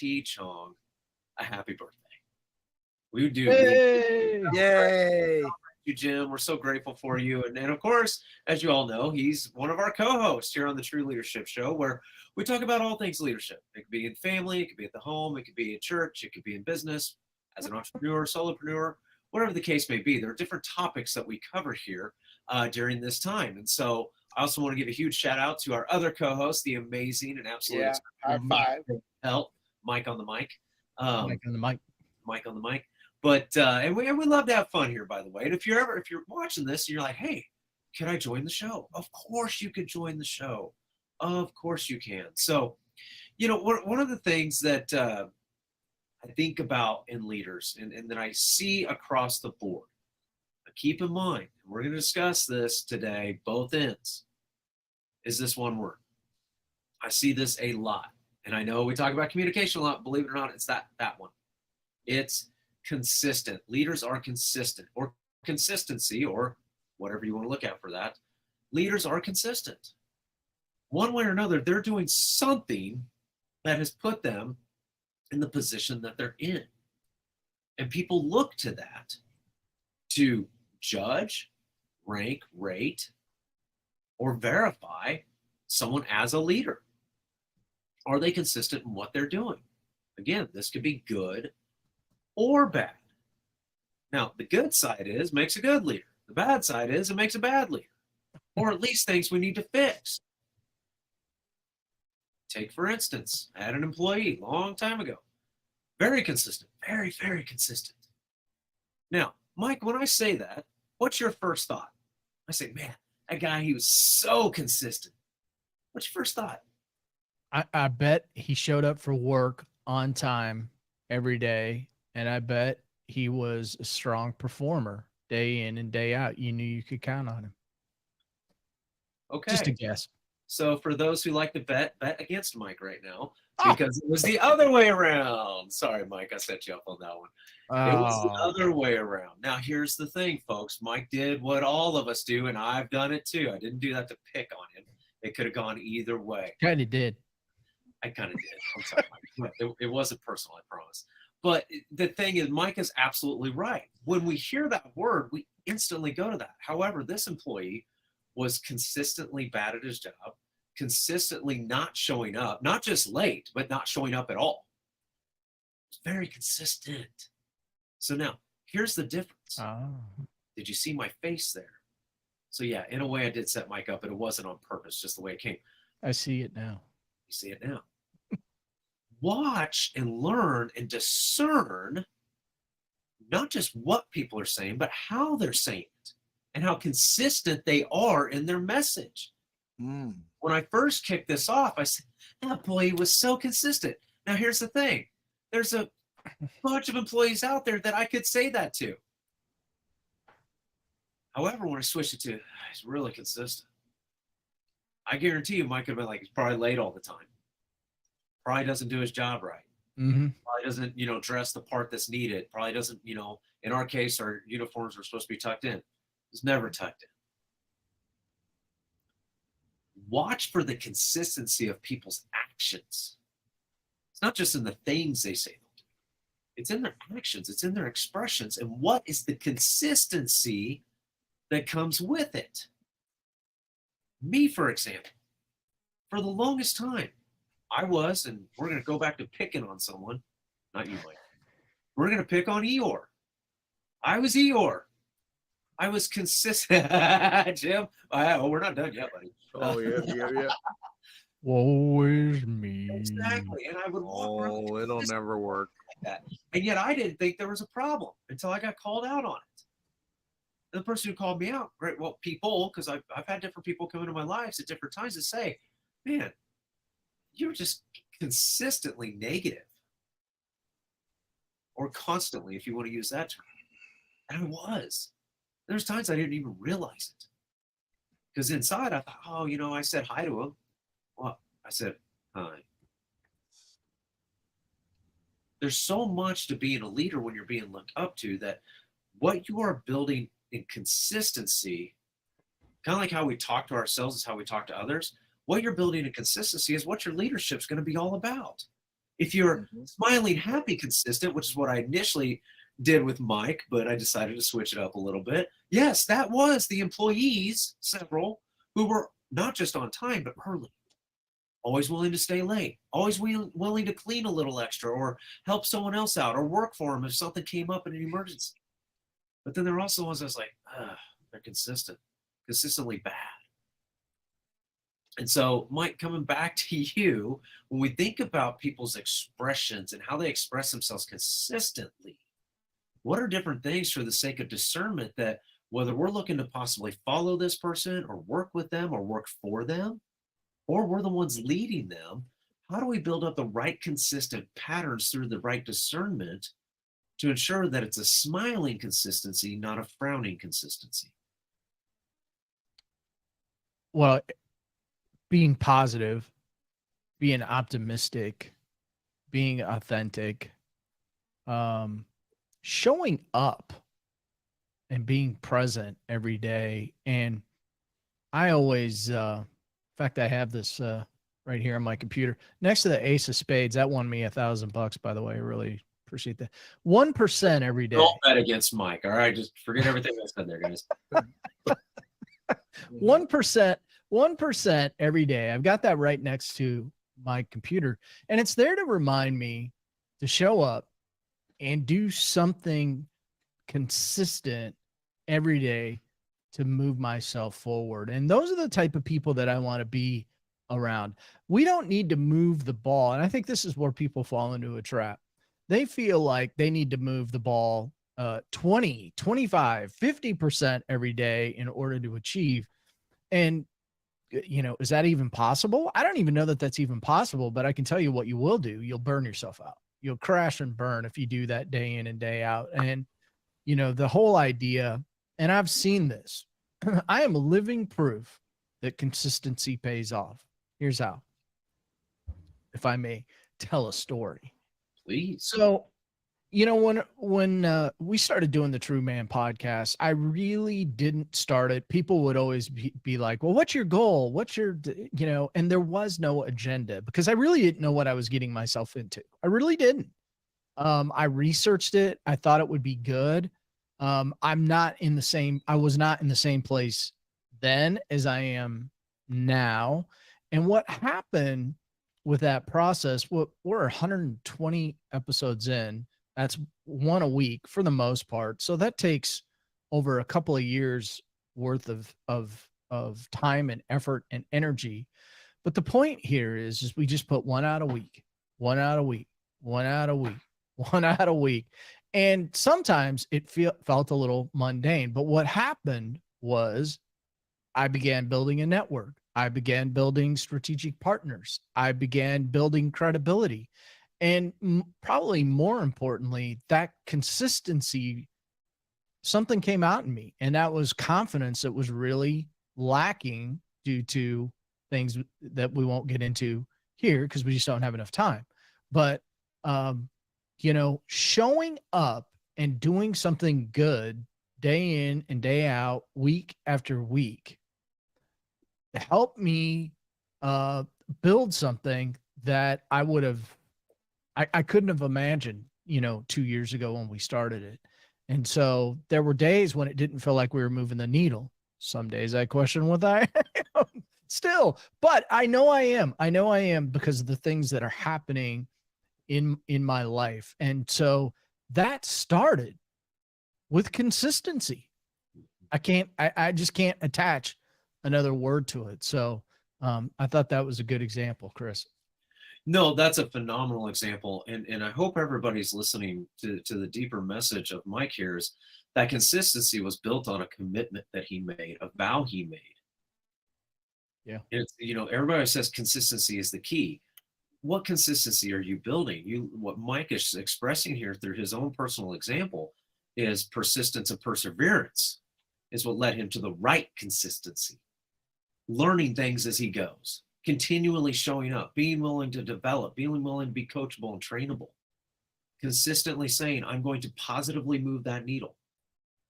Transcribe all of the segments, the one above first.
Chong a happy birthday. We do. Hey! Yay! You, Jim. We're so grateful for you. And of course, as you all know, he's one of our co-hosts here on the True Leadership Show, where we talk about all things leadership. It could be in family, it could be at the home, it could be in church, it could be in business, as an entrepreneur, solopreneur, whatever the case may be. There are different topics that we cover here during this time. And so I also want to give a huge shout out to our other co-host, the amazing and absolute high five. Pelt, Mike on the mic. Mike on the mic. Mike on the mic. But and we love to have fun here, by the way. And if you're watching this and you're like, hey, can I join the show? Of course you could join the show. Of course you can. So, you know, one of the things that I think about in leaders and that I see across the board, but keep in mind, and we're going to discuss this today, both ends, is this one word. I see this a lot. And I know we talk about communication a lot. Believe it or not, it's that one. It's consistent. Leaders are consistent, or consistency, or whatever you want to look at for that. Leaders are consistent. One way or another, they're doing something that has put them in the position that they're in. And people look to that to judge, rank, rate, or verify someone as a leader. Are they consistent in what they're doing? Again, this could be good or bad. Now, the good side is makes a good leader. The bad side is it makes a bad leader, or at least things we need to fix. Take, for instance, I had an employee a long time ago. Very consistent, very, very consistent. Now, Mike, when I say that, what's your first thought? I say, man, that guy, he was so consistent. What's your first thought? I bet he showed up for work on time every day, and I bet he was a strong performer day in and day out. You knew you could count on him. Okay. Just a guess. So for those who like to bet against Mike right now, because it was the other way around. Sorry, Mike, I set you up on that one. It was the other way around. Now, here's the thing, folks. Mike did what all of us do, and I've done it too. I didn't do that to pick on him. It could have gone either way. Kind of did. I kind of did. I'm sorry, Mike. It wasn't personal, I promise. But the thing is, Mike is absolutely right. When we hear that word, we instantly go to that. However, this employee was consistently bad at his job, consistently not showing up, not just late, but not showing up at all. It's very consistent. So now, here's the difference. Did you see my face there? So yeah, in a way I did set Mike up, but it wasn't on purpose, just the way it came. I see it now. You see it now. Watch and learn and discern not just what people are saying, but how they're saying it and how consistent they are in their message. When I first kicked this off, I said, that employee was so consistent. Now, here's the thing. There's a bunch of employees out there that I could say that to. However, when I switched it to, he's really consistent, I guarantee you Mike could have been like, he's probably late all the time. Probably doesn't do his job right. Probably doesn't, dress the part that's needed. Probably doesn't, in our case, our uniforms were supposed to be tucked in. It's never tucked in. Watch for the consistency of people's actions. It's not just in the things they say they'll do. It's in their actions. It's in their expressions. And what is the consistency that comes with it? Me, for example, for the longest time, I was, and we're going to go back to picking on someone, not you, Mike. We're going to pick on Eeyore. I was Eeyore. I was consistent. Jim, we're not done yet, buddy. Oh, yeah. Woe is me. Exactly. And I would walk around. Oh, it'll never work. Like that. And yet I didn't think there was a problem until I got called out on it. And the person who called me out, great, well, people, because I've had different people come into my lives at different times and say, man, you're just consistently negative. Or constantly, if you want to use that term. And I was. There's times I didn't even realize it. Because inside I thought, I said hi to him. Well, I said hi. There's so much to being a leader when you're being looked up to that what you are building in consistency, kind of like how we talk to ourselves is how we talk to others. What you're building in consistency is what your leadership's going to be all about. If you're smiling, happy, consistent, which is what I initially did with Mike, but I decided to switch it up a little bit. Yes, that was the employees, several, who were not just on time, but early. Always willing to stay late, always willing to clean a little extra or help someone else out or work for them if something came up in an emergency. But then there are also ones I was like, they're consistently bad. And so, Mike, coming back to you, when we think about people's expressions and how they express themselves consistently, what are different things for the sake of discernment that whether we're looking to possibly follow this person or work with them or work for them, or we're the ones leading them, how do we build up the right consistent patterns through the right discernment to ensure that it's a smiling consistency, not a frowning consistency? Well, being positive, being optimistic, being authentic, showing up and being present every day. And I always, in fact, I have this right here on my computer next to the ace of spades. That won me $1,000, by the way. I really appreciate that. 1% every day. Don't bet against Mike. All right. Just forget everything I said there, guys. 1% every day. I've got that right next to my computer, and it's there to remind me to show up and do something consistent every day to move myself forward. And those are the type of people that I want to be around. We don't need to move the ball. And I think this is where people fall into a trap. They feel like they need to move the ball 20, 25, 50% every day in order to achieve. And, is that even possible? I don't even know that that's even possible, but I can tell you what you will do. You'll burn yourself out. You'll crash and burn if you do that day in and day out. And, the whole idea, and I've seen this, I am living proof that consistency pays off. Here's how, if I may tell a story. Please. So, when we started doing the True Man podcast, I really didn't start it. People would always be like, well, what's your goal? What's your, and there was no agenda because I really didn't know what I was getting myself into. I really didn't. I researched it. I thought it would be good. I was not in the same place then as I am now. And what happened with that process, we're 120 episodes in. That's one a week for the most part. So that takes over a couple of years worth of time and effort and energy. But the point here is we just put one out a week, one out a week, one out a week, one out a week. And sometimes it felt a little mundane. But what happened was I began building a network. I began building strategic partners. I began building credibility. And probably more importantly, that consistency, something came out in me, and that was confidence that was really lacking due to things that we won't get into here because we just don't have enough time. But, showing up and doing something good day in and day out, week after week, helped me build something that I couldn't have imagined, 2 years ago when we started it. And so there were days when it didn't feel like we were moving the needle. Some days I question what I am still, but I know I am because of the things that are happening in my life. And so that started with consistency. I just can't attach another word to it. So I thought that was a good example, Chris. No, that's a phenomenal example. And I hope everybody's listening to the deeper message of Mike here is that consistency was built on a commitment that he made, a vow he made. Yeah. It's, everybody says consistency is the key. What consistency are you building? What Mike is expressing here through his own personal example is persistence and perseverance is what led him to the right consistency. Learning things as he goes. Continually showing up, being willing to develop, being willing to be coachable and trainable, consistently saying, I'm going to positively move that needle.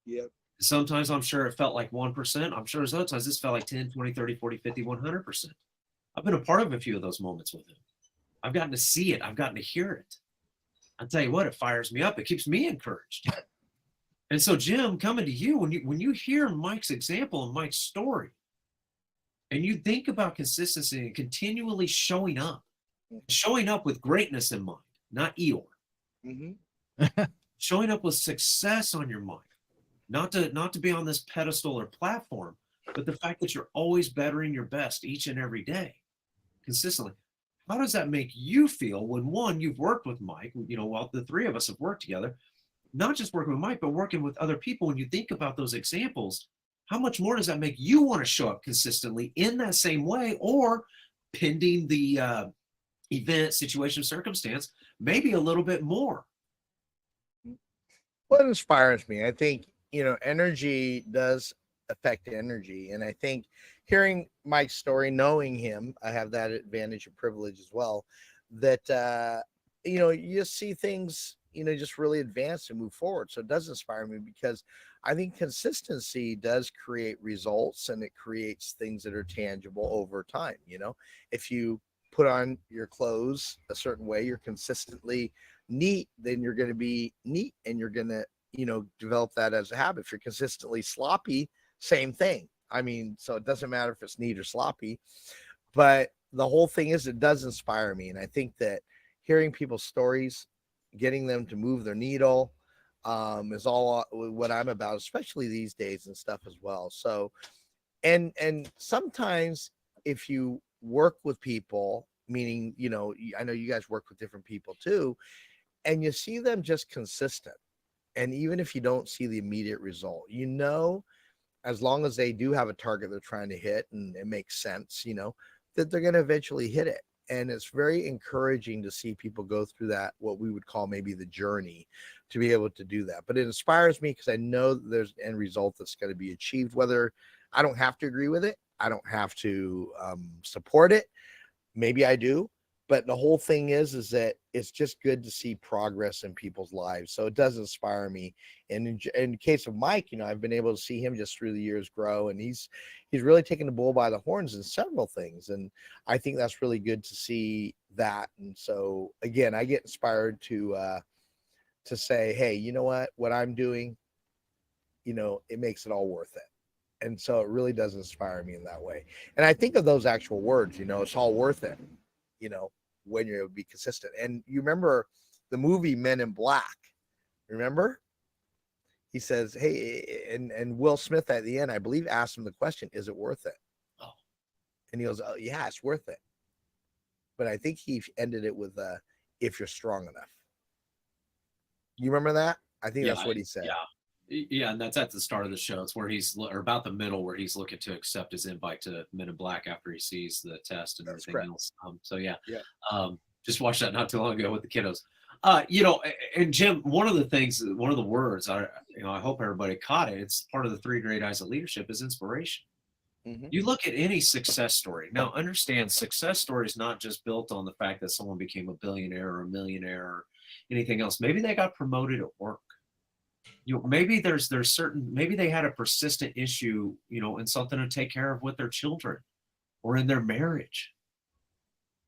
Yep. Sometimes I'm sure it felt like 1%. I'm sure there's other times this felt like 10, 20, 30, 40, 50, 100%. I've been a part of a few of those moments with him. I've gotten to see it. I've gotten to hear it. I'll tell you what, it fires me up. It keeps me encouraged. And so, Jim, coming to you, when you hear Mike's example and Mike's story, and you think about consistency and continually showing up with greatness in mind, not Eeyore. Mm-hmm. Showing up with success on your mind, not to be on this pedestal or platform, but the fact that you're always bettering your best each and every day, consistently. How does that make you feel when, one, you've worked with Mike, while the three of us have worked together, not just working with Mike, but working with other people? When you think about those examples, how much more does that make you want to show up consistently in that same way, or pending the event, situation, circumstance, maybe a little bit more? What inspires me, I think, energy does affect energy. And I think hearing Mike's story, knowing him, I have that advantage and privilege as well, that, you just see things, just really advance and move forward. So it does inspire me, because I think consistency does create results, and it creates things that are tangible over time. If you put on your clothes a certain way, you're consistently neat, then you're going to be neat, and you're going to, develop that as a habit. If you're consistently sloppy, same thing. I mean, so it doesn't matter if it's neat or sloppy, but the whole thing is, it does inspire me. And I think that hearing people's stories, getting them to move their needle, is all what I'm about, especially these days and stuff as well. So, and sometimes if you work with people, meaning, I know you guys work with different people too, and you see them just consistent. And even if you don't see the immediate result, as long as they do have a target they're trying to hit, and it makes sense, that they're going to eventually hit it. And it's very encouraging to see people go through that, what we would call maybe the journey, to be able to do that. But it inspires me, because I know that there's an end result that's going to be achieved, whether I don't have to agree with it. I don't have to support it. Maybe I do. But the whole thing is that it's just good to see progress in people's lives. So it does inspire me. And in the case of Mike, I've been able to see him just through the years grow, and he's really taken the bull by the horns in several things. And I think that's really good to see that. And so again, I get inspired to say, hey, you know what I'm doing, it makes it all worth it. And so it really does inspire me in that way. And I think of those actual words, it's all worth it, when you'll be consistent. And you remember the movie Men in Black, remember? He says, hey, and Will Smith at the end, I believe, asked him the question, is it worth it? Oh. And he goes, oh, yeah, it's worth it. But I think he ended it with, if you're strong enough. You remember that? I think that's what he said. Yeah, and that's at the start of the show. It's where or about the middle, where he's looking to accept his invite to Men in Black after he sees the test and That's everything correct. else. So yeah. Yeah. Just watched that not too long ago with the kiddos. And Jim, one of the words I hope everybody caught it. It's part of the 3 great eyes of leadership is inspiration. Mm-hmm. You look at any success story. Now, understand, success story is not just built on the fact that someone became a billionaire or a millionaire or anything else. Maybe they got promoted at work. Maybe there's maybe they had a persistent issue, and something to take care of with their children or in their marriage.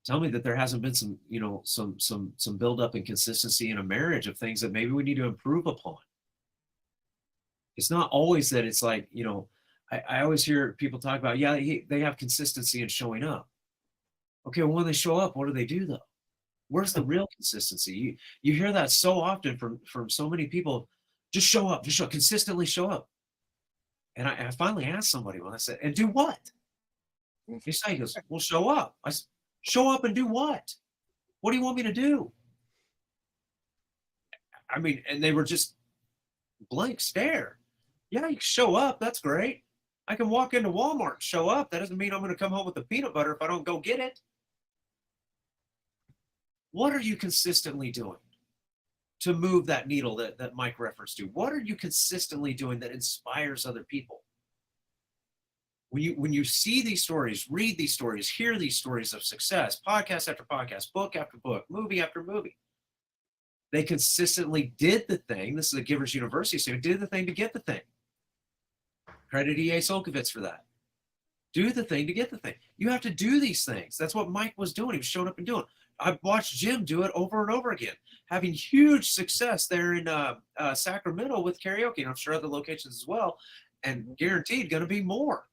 Tell me that there hasn't been some buildup and consistency in a marriage of things that maybe we need to improve upon. It's not always that it's like, I always hear people talk about, they have consistency in showing up. Okay, well, when they show up, what do they do though? Where's the real consistency? You hear that so often from so many people. Just show up, consistently show up. And I finally asked somebody when I said, and do what? He goes, well, show up. I said, show up and do what? What do you want me to do? I mean, and they were just blank stare. Yeah, you can show up. That's great. I can walk into Walmart and show up. That doesn't mean I'm going to come home with the peanut butter if I don't go get it. What are you consistently doing to move that needle that Mike referenced to? What are you consistently doing that inspires other people? When you see these stories, read these stories, hear these stories of success, podcast after podcast, book after book, movie after movie, they consistently did the thing. This is a Givers University, so did the thing to get the thing. Credit E.A. Solkovitz for that. Do the thing to get the thing. You have to do these things. That's what Mike was doing. He was showing up and doing. I've watched Jim do it over and over again, having huge success there in Sacramento with karaoke, and I'm sure other locations as well, and guaranteed going to be more.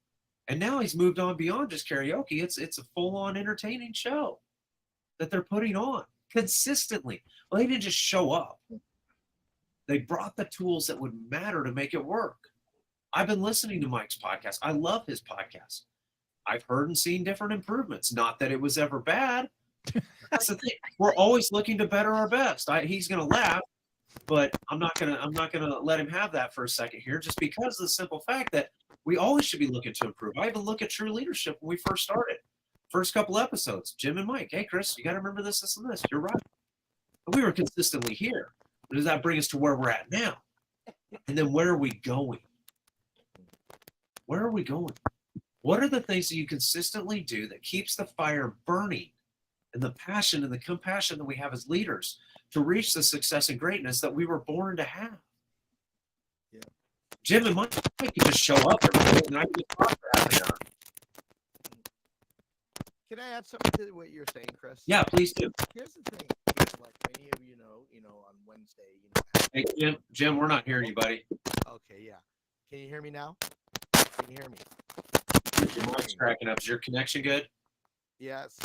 And now he's moved on beyond just karaoke. It's a full-on entertaining show that they're putting on consistently. Well, they didn't just show up. They brought the tools that would matter to make it work. I've been listening to Mike's podcast. I love his podcast. I've heard and seen different improvements. Not that it was ever bad. That's the thing. We're always looking to better our best. He's going to laugh, but I'm not gonna let him have that for a second here, just because of the simple fact that we always should be looking to improve. I even look at True Leadership when we first started. First couple episodes, Jim and Mike. Hey, Chris, you got to remember this, this, and this. You're right. But we were consistently here. But does that bring us to where we're at now? And then where are we going? Where are we going? What are the things that you consistently do that keeps the fire burning and the passion and the compassion that we have as leaders to reach the success and greatness that we were born to have? Yeah. Jim and Mike can just show up every day and I can just talk for half an hour. Can I add something to what you're saying, Chris? Yeah, please do. Here's the thing. Like many of you know, on Wednesday, Hey, Jim, we're not hearing you, buddy. Okay, yeah. Can you hear me now? Can you hear me? Your mic's cracking up. Is your connection good? Yes.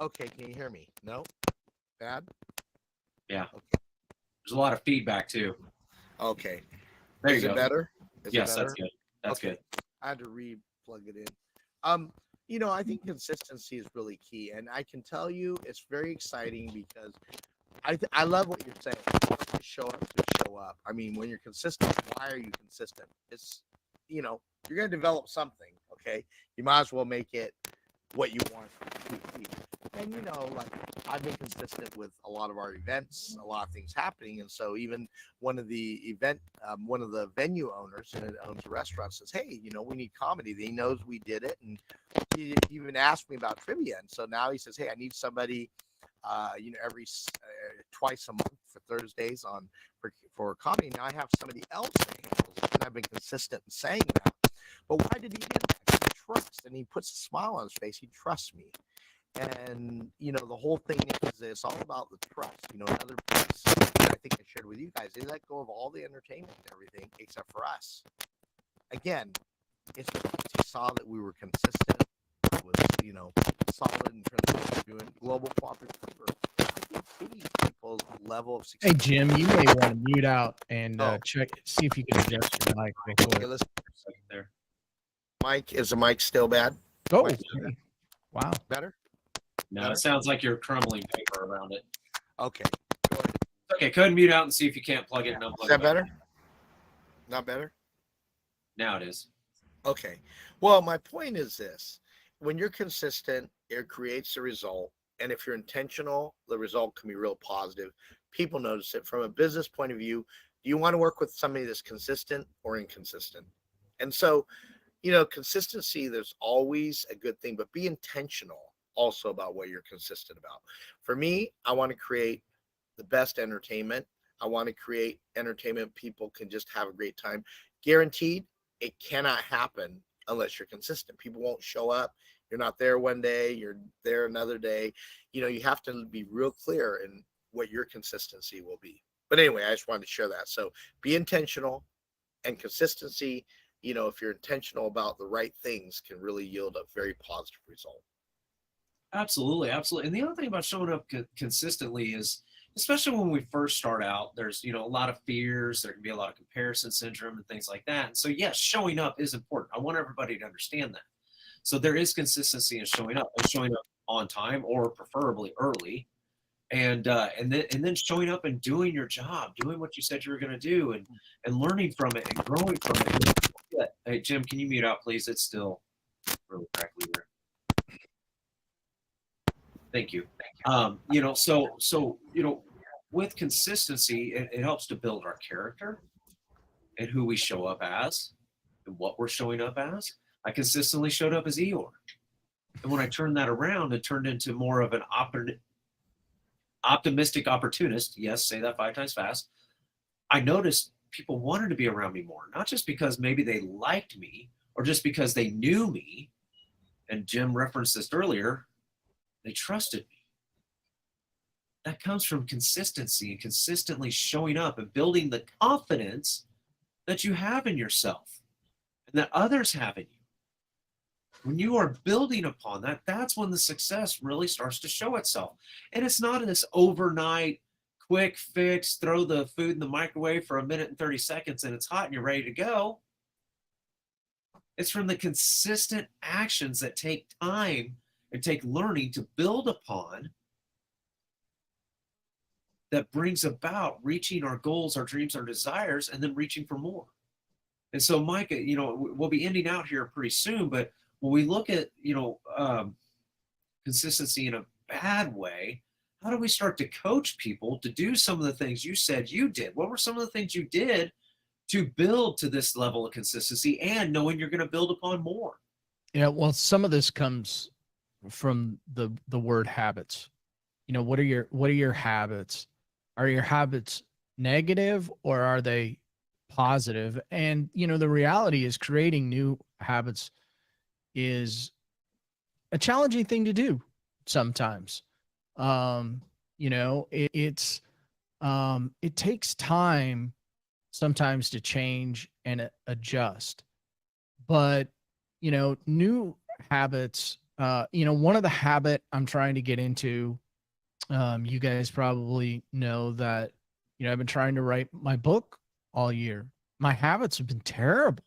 Okay, can you hear me? No? Bad? Yeah. Okay. There's a lot of feedback too. Okay. There Is you it go. better? Is Yes, it better? that's good. That's Okay. good. I had to re-plug it in. I think consistency is really key, and I can tell you it's very exciting because I love what you're saying. To show up, to show up. I mean, when you're consistent, why are you consistent? It's you're going to develop something. Okay, you might as well make it what you want it to be. And like I've been consistent with a lot of our events, a lot of things happening, and so even one of the venue owners and owns a restaurant says, "Hey, we need comedy." He knows we did it, and he even asked me about trivia. And so now he says, "Hey, I need somebody, every twice a month for Thursdays for comedy." Now I have somebody else that handles it, and I've been consistent in saying that. But why did he do that? Because he trusts, and he puts a smile on his face. He trusts me. And the whole thing is it's all about the trust. Another piece that I think I shared with you guys, they let go of all the entertainment and everything except for us. Again, it's because he saw that we were consistent. It was solid in terms of what we're doing. Global Cooperative Chamber. I think pity people's level of success. Hey, Jim, you may want to mute out and see if you can adjust your mic real quick. Okay, listen. There. Mike, is the mic still bad? Oh, Mike, okay. Wow. better? No, Better? it sounds like you're crumbling paper around it. Okay. Go ahead. Okay, go ahead and mute out and see if you can't plug it and unplug it. Is that better? Not better? Now it is. Okay. Well, my point is this. When you're consistent, it creates a result. And if you're intentional, the result can be real positive. People notice it. From a business point of view, do you want to work with somebody that's consistent or inconsistent? And so, consistency, there's always a good thing, but be intentional also about what you're consistent about. For me, I want to create the best entertainment. I want to create entertainment people can just have a great time. Guaranteed, it cannot happen unless you're consistent. People won't show up. You're not there one day, you're there another day. You have to be real clear in what your consistency will be. But anyway, I just wanted to share that. So be intentional, and consistency, if you're intentional about the right things, can really yield a very positive result. Absolutely. And the other thing about showing up consistently is, especially when we first start out, there's, a lot of fears. There can be a lot of comparison syndrome and things like that. And so, yes, showing up is important. I want everybody to understand that. So there is consistency in showing up on time, or preferably early. And then showing up and doing your job, doing what you said you were going to do, and learning from it and growing from it. Hey, Jim, can you mute out, please? It's still really crackly there. Thank you. So with consistency, it helps to build our character and who we show up as and what we're showing up as. I consistently showed up as Eeyore. And when I turned that around, it turned into more of an optimistic opportunist. Yes, say that 5 times fast. I noticed people wanted to be around me more, not just because maybe they liked me or just because they knew me. And Jim referenced this earlier. They trusted me. That comes from consistency and consistently showing up and building the confidence that you have in yourself and that others have in you. When you are building upon that, that's when the success really starts to show itself. And it's not this overnight, quick fix, throw the food in the microwave for 1 minute and 30 seconds and it's hot and you're ready to go. It's from the consistent actions that take time and take learning to build upon that brings about reaching our goals, our dreams, our desires, and then reaching for more. And so, Micah, we'll be ending out here pretty soon, but when we look at, consistency in a bad way, how do we start to coach people to do some of the things you said you did? What were some of the things you did to build to this level of consistency and knowing you're going to build upon more? Yeah, well, some of this comes from the word habits. What are your habits? Are your habits negative or are they positive? And the reality is creating new habits is a challenging thing to do sometimes. It takes time sometimes to change and adjust. But new habits, one of the habit I'm trying to get into, you guys probably know that, I've been trying to write my book all year. My habits have been terrible.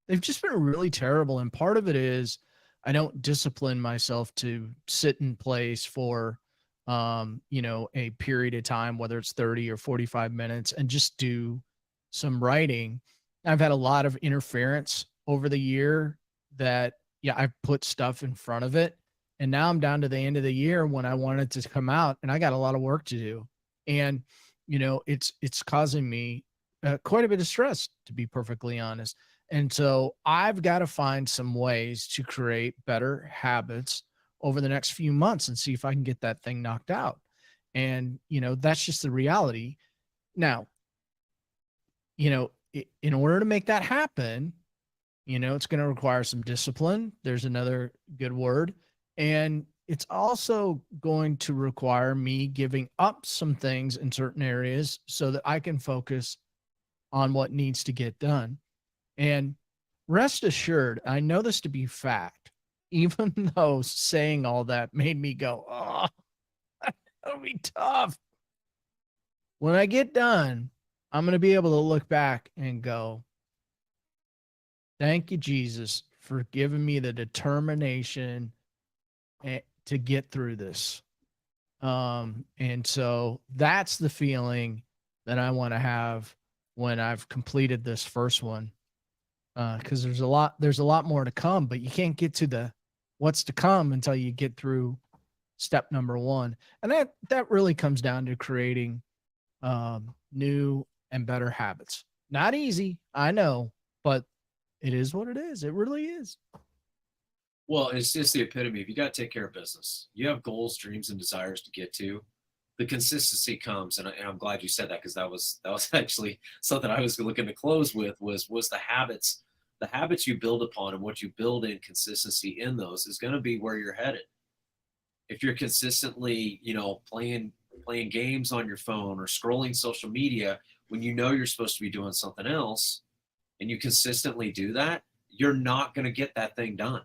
They've just been really terrible. And part of it is I don't discipline myself to sit in place for, a period of time, whether it's 30 or 45 minutes, and just do some writing. I've had a lot of interference over the year that, I've put stuff in front of it. And now I'm down to the end of the year when I wanted to come out and I got a lot of work to do. And, it's causing me quite a bit of stress, to be perfectly honest. And so I've got to find some ways to create better habits over the next few months and see if I can get that thing knocked out. And, that's just the reality. Now, in order to make that happen, it's going to require some discipline. There's another good word. And it's also going to require me giving up some things in certain areas so that I can focus on what needs to get done. And rest assured, I know this to be fact, even though saying all that made me go, oh, that'll be tough. When I get done, I'm going to be able to look back and go, thank you, Jesus, for giving me the determination to get through this. And so that's the feeling that I want to have when I've completed this first one. Because there's a lot more to come, but you can't get to the what's to come until you get through step number one. And that really comes down to creating new and better habits. Not easy, I know, but it is what it is. It really is. Well, it's just the epitome. If you got to take care of business, you have goals, dreams, and desires to get to. The consistency comes, and I'm glad you said that, because that was actually something I was looking to close with was the habits. The habits you build upon and what you build in consistency in those is going to be where you're headed. If you're consistently, playing games on your phone or scrolling social media when you're supposed to be doing something else, and you consistently do that, you're not going to get that thing done.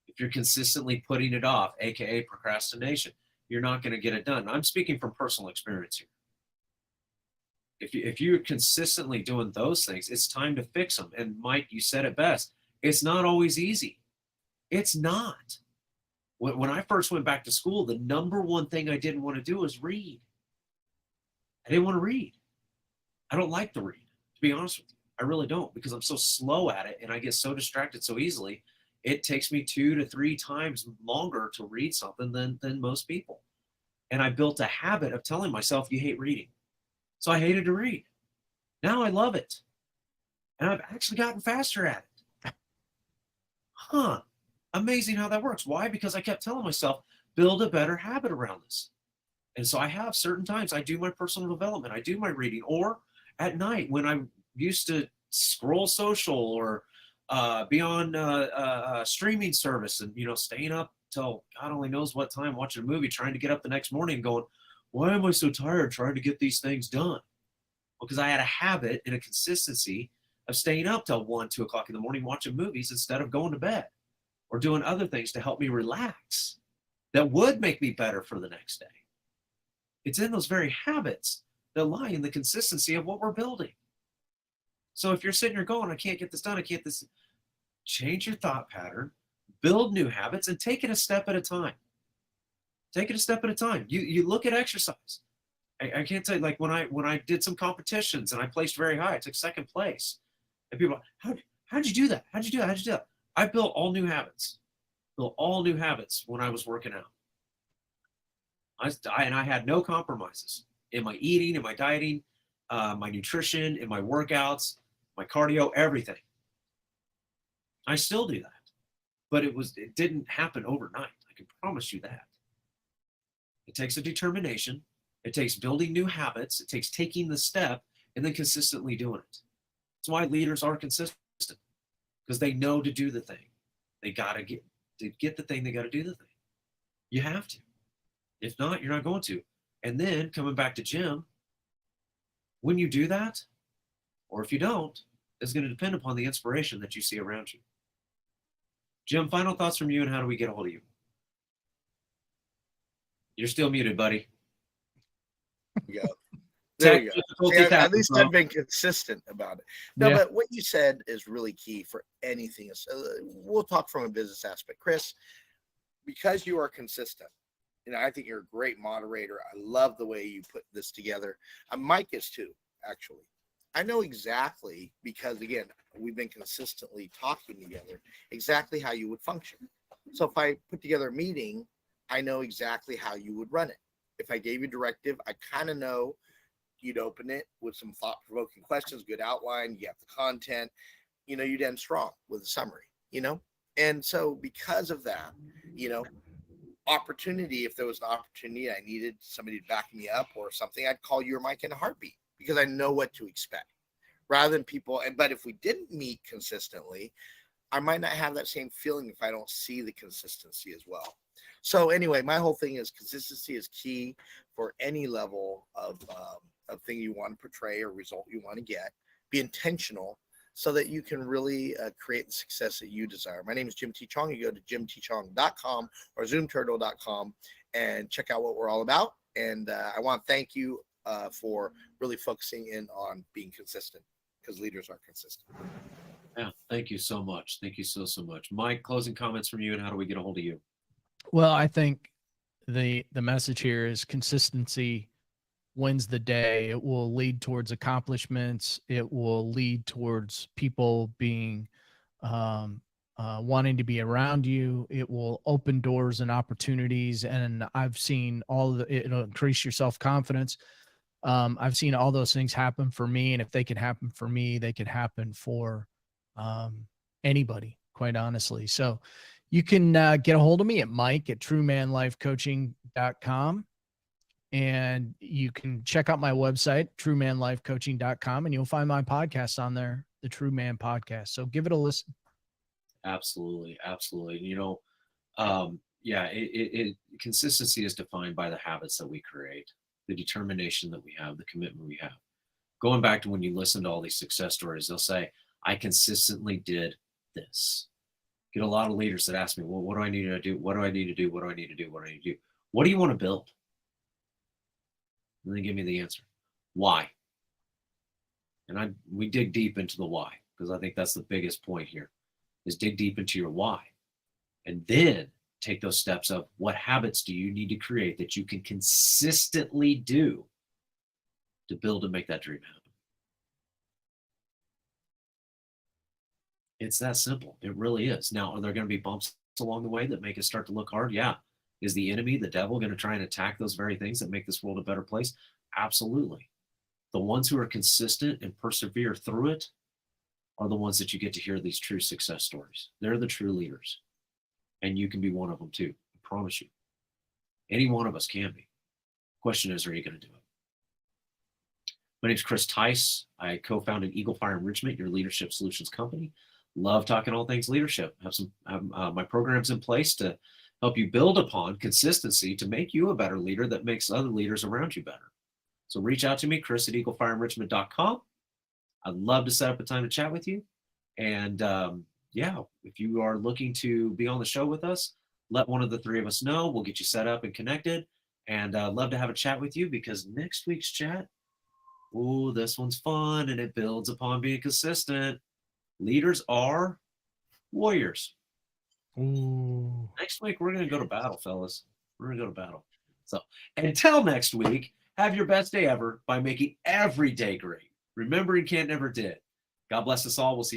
If you're consistently putting it off, aka procrastination, you're not going to get it done. I'm speaking from personal experience here. If you're consistently doing those things, it's time to fix them. And Mike, you said it best. It's not always easy. It's not. When I first went back to school, the number one thing I didn't want to do was read. I didn't want to read. I don't like to read, to be honest with you. I really don't, because I'm so slow at it and I get so distracted so easily. It takes me 2 to 3 times longer to read something than most people. And I built a habit of telling myself, you hate reading. So I hated to read. Now I love it. And I've actually gotten faster at it. Amazing how that works. Why? Because I kept telling myself, build a better habit around this. And so I have certain times I do my personal development, I do my reading, or at night when I used to scroll social or be on streaming service and staying up till God only knows what time watching a movie, trying to get up the next morning and going, why am I so tired trying to get these things done? Because I had a habit and a consistency of staying up till 1, 2 o'clock in the morning watching movies instead of going to bed or doing other things to help me relax that would make me better for the next day. It's in those very habits that lie in the consistency of what we're building. So if you're sitting here going, I can't get this done, I can't this, change your thought pattern, build new habits, and take it a step at a time. Take it a step at a time. You look at exercise. I can't tell you, like when I did some competitions and I placed very high, I took second place. And people, how'd you do that? How'd you do that? How'd you do that? I built all new habits. Built all new habits when I was working out. I had no compromises in my eating, in my dieting, my nutrition, in my workouts, my cardio, everything. I still do that, but it didn't happen overnight. I can promise you that. It takes a determination. It takes building new habits. It takes taking the step and then consistently doing it. That's why leaders are consistent, because they know to do the thing. They got to get the thing. They got to do the thing. You have to. If not, you're not going to. And then coming back to Jim, when you do that, or if you don't, it's going to depend upon the inspiration that you see around you. Jim, final thoughts from you, and how do we get a hold of you? You're still muted, buddy. There you go. There you go. See, at least bro. I've been consistent about it. No, Yeah. but what you said is really key for anything. We'll talk from a business aspect. Chris, because you are consistent, I think you're a great moderator. I love the way you put this together. Mike is too, actually. I know exactly, because again, we've been consistently talking together, exactly how you would function. So if I put together a meeting, I know exactly how you would run it. If I gave you directive, I kind of know you'd open it with some thought-provoking questions, good outline, you have the content, you'd end strong with a summary, And so because of that, opportunity, if there was an opportunity, I needed somebody to back me up or something, I'd call you or Mike in a heartbeat, because I know what to expect, rather than people. But if we didn't meet consistently, I might not have that same feeling if I don't see the consistency as well. So anyway, my whole thing is consistency is key for any level of thing you want to portray or result you want to get. Be intentional so that you can really create the success that you desire. My name is Jim T. Chong. You go to jimtchong.com or zoomturtle.com and check out what we're all about. And I want to thank you for really focusing in on being consistent, because leaders are consistent. Yeah, thank you so much. Thank you so much. Mike, closing comments from you, and how do we get a hold of you? Well, I think the message here is consistency wins the day. It will lead towards accomplishments. It will lead towards people being wanting to be around you. It will open doors and opportunities. And I've seen it'll increase your self-confidence. I've seen all those things happen for me. And if they can happen for me, they could happen for anybody, quite honestly. So you can get a hold of me at mike@truemanlifecoaching.com. And you can check out my website, truemanlifecoaching.com, and you'll find my podcast on there, the True Man Podcast. So give it a listen. Absolutely. Consistency is defined by the habits that we create, the determination that we have, the commitment we have. Going back to when you listen to all these success stories, they'll say, I consistently did this. Get a lot of leaders that ask me, well, what do I need to do? What do I need to do? What do I need to do? What do I need to do? What do you want to build? And they give me the answer. Why? And we dig deep into the why, because I think that's the biggest point here, is dig deep into your why. And then take those steps of what habits do you need to create that you can consistently do to build and make that dream happen. It's that simple. It really is. Now, are there going to be bumps along the way that make it start to look hard? Yeah. Is the enemy, the devil, going to try and attack those very things that make this world a better place? Absolutely. The ones who are consistent and persevere through it are the ones that you get to hear these true success stories. They're the true leaders. And you can be one of them too. I promise you. Any one of us can be. Question is, are you going to do it? My name is Chris Tice. I co-founded Eagle Fire Enrichment, your leadership solutions company. Love talking all things leadership. Have my programs in place to help you build upon consistency to make you a better leader that makes other leaders around you better. So reach out to me, Chris at EagleFireEnrichment.com. I'd love to set up a time to chat with you. And yeah, if you are looking to be on the show with us, let one of the three of us know. We'll get you set up and connected. And love to have a chat with you, because next week's chat, ooh, this one's fun, and it builds upon being consistent. Leaders are warriors. Ooh. Next week, we're going to go to battle, fellas. We're going to go to battle. So until next week, have your best day ever by making every day great. Remembering can't never did. God bless us all. We'll see you.